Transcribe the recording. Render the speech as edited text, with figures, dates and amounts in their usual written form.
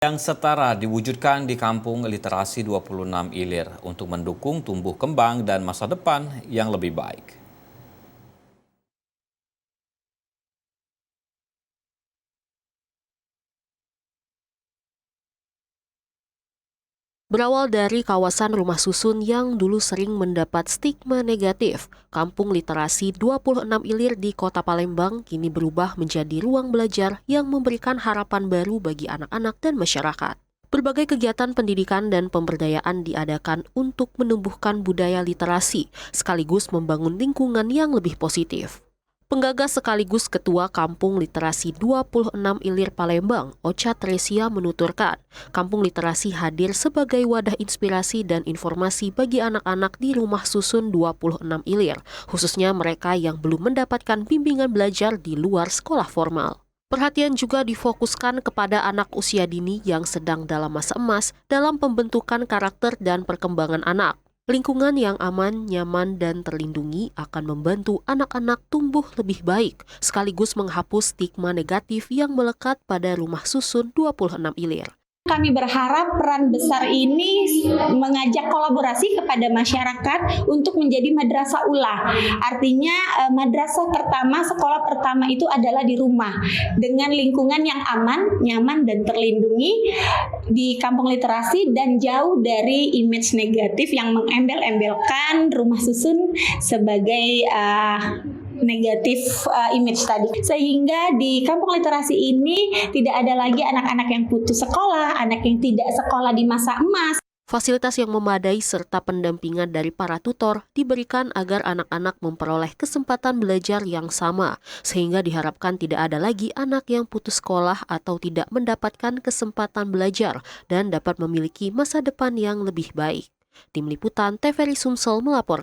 Yang setara diwujudkan di Kampung Literasi 26 Ilir untuk mendukung tumbuh kembang dan masa depan yang lebih baik. Berawal dari kawasan rumah susun yang dulu sering mendapat stigma negatif, Kampung Literasi 26 Ilir di Kota Palembang kini berubah menjadi ruang belajar yang memberikan harapan baru bagi anak-anak dan masyarakat. Berbagai kegiatan pendidikan dan pemberdayaan diadakan untuk menumbuhkan budaya literasi, sekaligus membangun lingkungan yang lebih positif. Penggagas sekaligus Ketua Kampung Literasi 26 Ilir Palembang, Ocha Tresia menuturkan, Kampung Literasi hadir sebagai wadah inspirasi dan informasi bagi anak-anak di rumah susun 26 Ilir, khususnya mereka yang belum mendapatkan bimbingan belajar di luar sekolah formal. Perhatian juga difokuskan kepada anak usia dini yang sedang dalam masa emas dalam pembentukan karakter dan perkembangan anak. Lingkungan yang aman, nyaman, dan terlindungi akan membantu anak-anak tumbuh lebih baik, sekaligus menghapus stigma negatif yang melekat pada rumah susun 26 Ilir. Kami berharap peran besar ini mengajak kolaborasi kepada masyarakat untuk menjadi madrasah ulah. Artinya madrasah pertama, sekolah pertama itu adalah di rumah dengan lingkungan yang aman, nyaman, dan terlindungi di Kampung Literasi dan jauh dari image negatif yang mengembel-embelkan rumah susun sebagai negatif image tadi, sehingga di Kampung Literasi ini tidak ada lagi anak-anak yang putus sekolah, anak yang tidak sekolah di masa emas. Fasilitas yang memadai serta pendampingan dari para tutor diberikan agar anak-anak memperoleh kesempatan belajar yang sama, sehingga diharapkan tidak ada lagi anak yang putus sekolah atau tidak mendapatkan kesempatan belajar dan dapat memiliki masa depan yang lebih baik. Tim Liputan TVRI Sumsel melaporkan.